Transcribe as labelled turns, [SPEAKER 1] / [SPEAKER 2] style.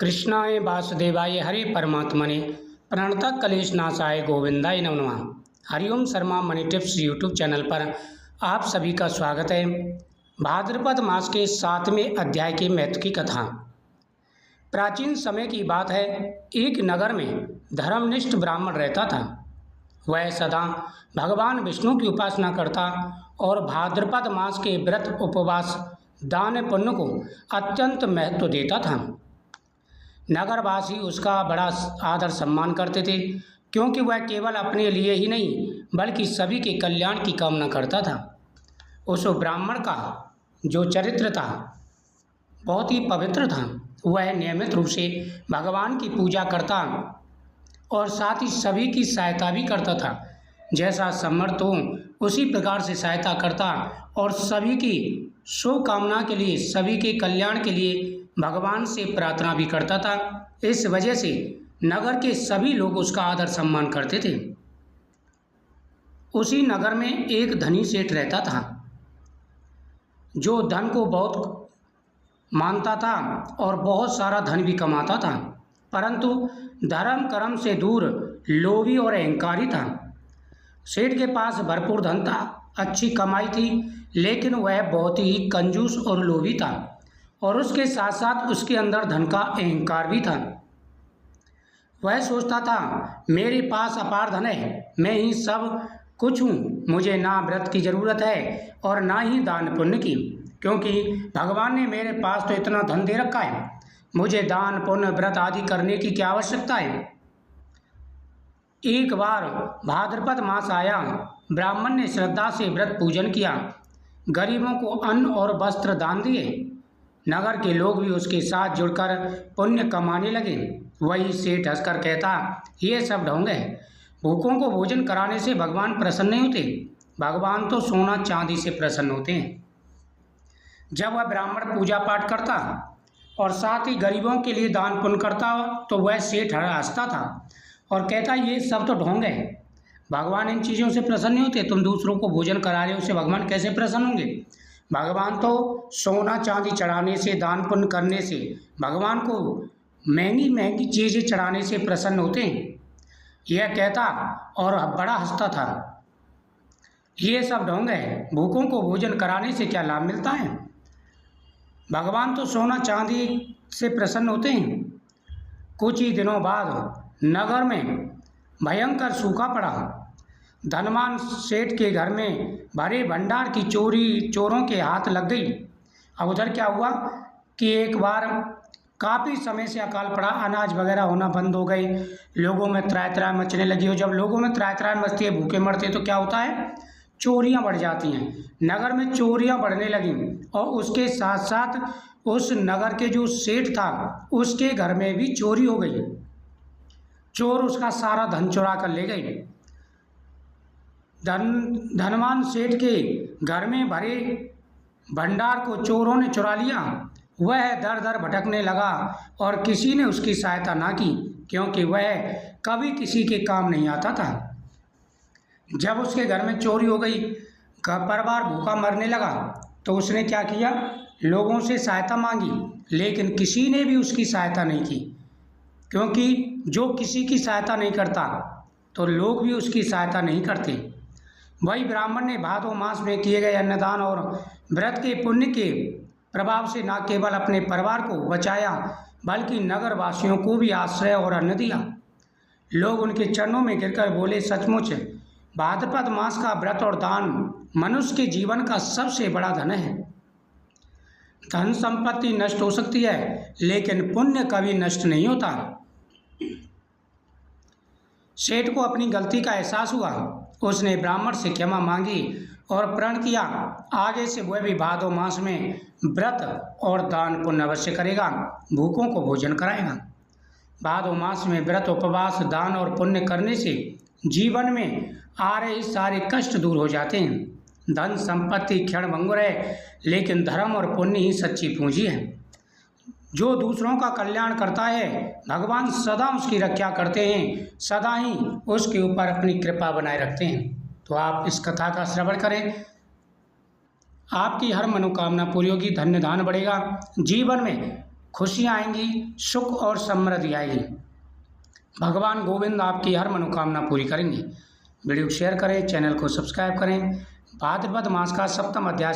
[SPEAKER 1] कृष्णाय वासुदेवाय हरे परमात्मने प्रणतः क्लेशनाशाय गोविंदाय नमो नमः। Hariom Sharma money tips YouTube channel पर आप सभी का स्वागत है। भाद्रपद मास के 7वें अध्याय के महत्व की कथा। प्राचीन समय की बात है, एक नगर में धर्मनिष्ठ ब्राह्मण रहता था। वह सदा भगवान विष्णु की उपासना करता और भाद्रपद मास के व्रत, उपवास, दान पुण्य को अत्यंत महत्व देता था। नगरवासी उसका बड़ा आदर सम्मान करते थे, क्योंकि वह केवल अपने लिए ही नहीं बल्कि सभी के कल्याण की कामना करता था। उस ब्राह्मण का जो चरित्र था बहुत ही पवित्र था। वह नियमित रूप से भगवान की पूजा करता और साथ ही सभी की सहायता भी करता था। जैसा समर्थ हो उसी प्रकार से सहायता करता और सभी की शुभकामना के लिए, सभी के कल्याण के लिए भगवान से प्रार्थना भी करता था। इस वजह से नगर के सभी लोग उसका आदर सम्मान करते थे। उसी नगर में एक धनी सेठ रहता था, जो धन को बहुत मानता था और बहुत सारा धन भी कमाता था, परंतु धर्म कर्म से दूर लोभी और अहंकारी था। सेठ के पास भरपूर धन था, अच्छी कमाई थी, लेकिन वह बहुत ही कंजूस और लोभी था और उसके साथ साथ उसके अंदर धन का अहंकार भी था। वह सोचता था, मेरे पास अपार धन है, मैं ही सब कुछ हूँ, मुझे ना व्रत की ज़रूरत है और ना ही दान पुण्य की, क्योंकि भगवान ने मेरे पास तो इतना धन दे रखा है, मुझे दान पुण्य व्रत आदि करने की क्या आवश्यकता है। एक बार भाद्रपद मास आया। ब्राह्मण ने श्रद्धा से व्रत पूजन किया, गरीबों को अन्न और वस्त्र दान दिए। नगर के लोग भी उसके साथ जुड़कर पुण्य कमाने लगे। वही सेठ हंसकर कहता, ये सब ढोंग है, भूखों को भोजन कराने से भगवान प्रसन्न नहीं होते, भगवान तो सोना चांदी से प्रसन्न होते हैं। जब वह ब्राह्मण पूजा पाठ करता और साथ ही गरीबों के लिए दान पुण्य करता तो वह सेठ हंसता था और कहता, ये सब तो ढोंग है, भगवान इन चीज़ों से प्रसन्न नहीं होते, तुम दूसरों को भोजन करा रहे हो, उससे भगवान कैसे प्रसन्न होंगे। भगवान तो सोना चांदी चढ़ाने से, दान पुण्य करने से, भगवान को महंगी महंगी चीज़ें चढ़ाने से प्रसन्न होते हैं। यह कहता और बड़ा हंसता था, ये सब ढोंग है, भूखों को भोजन कराने से क्या लाभ मिलता है, भगवान तो सोना चांदी से प्रसन्न होते हैं। कुछ ही दिनों बाद नगर में भयंकर सूखा पड़ा। धनवान सेठ के घर में भरे भंडार की चोरी चोरों के हाथ लग गई। अब उधर क्या हुआ कि एक बार काफ़ी समय से अकाल पड़ा, अनाज वगैरह होना बंद हो गई, लोगों में त्राय त्राय मचने लगी। और जब लोगों में त्राय त्राय मचती है, भूखे मरते, तो क्या होता है, चोरियां बढ़ जाती हैं। नगर में चोरियां बढ़ने लगीं और उसके साथ साथ उस नगर के जो सेठ था उसके घर में भी चोरी हो गई। चोर उसका सारा धन चुरा कर ले गए। धनवान सेठ के घर में भरे भंडार को चोरों ने चुरा लिया। वह दर दर भटकने लगा और किसी ने उसकी सहायता ना की, क्योंकि वह कभी किसी के काम नहीं आता था। जब उसके घर में चोरी हो गई, परिवार भूखा मरने लगा, तो उसने क्या किया, लोगों से सहायता मांगी, लेकिन किसी ने भी उसकी सहायता नहीं की, क्योंकि जो किसी की सहायता नहीं करता तो लोग भी उसकी सहायता नहीं करते। वही ब्राह्मण ने भादो मास में किए गए अन्नदान और व्रत के पुण्य के प्रभाव से न केवल अपने परिवार को बचाया बल्कि नगर वासियों को भी आश्रय और अन्न दिया। लोग उनके चरणों में गिरकर बोले, सचमुच भाद्रपद मास का व्रत और दान मनुष्य के जीवन का सबसे बड़ा धन है। धन संपत्ति नष्ट हो सकती है, लेकिन पुण्य कभी नष्ट नहीं होता। सेठ को अपनी गलती का एहसास हुआ। उसने ब्राह्मण से क्षमा मांगी और प्रण किया, आगे से वह भी भादो मास में व्रत और दान पुण्य अवश्य करेगा, भूखों को भोजन कराएगा। भादो मास में व्रत, उपवास, दान और पुण्य करने से जीवन में आ रहे सारे कष्ट दूर हो जाते हैं। धन संपत्ति क्षण भंगुर है, लेकिन धर्म और पुण्य ही सच्ची पूंजी है। जो दूसरों का कल्याण करता है, भगवान सदा उसकी रक्षा करते हैं, सदा ही उसके ऊपर अपनी कृपा बनाए रखते हैं। तो आप इस कथा का श्रवण करें, आपकी हर मनोकामना पूरी होगी, धन्य धान्य बढ़ेगा, जीवन में खुशियाँ आएंगी, सुख और समृद्धि आएगी। भगवान गोविंद आपकी हर मनोकामना पूरी करेंगे। वीडियो को शेयर करें, चैनल को सब्सक्राइब करें। भाद्रपद मास का 7वां अध्याय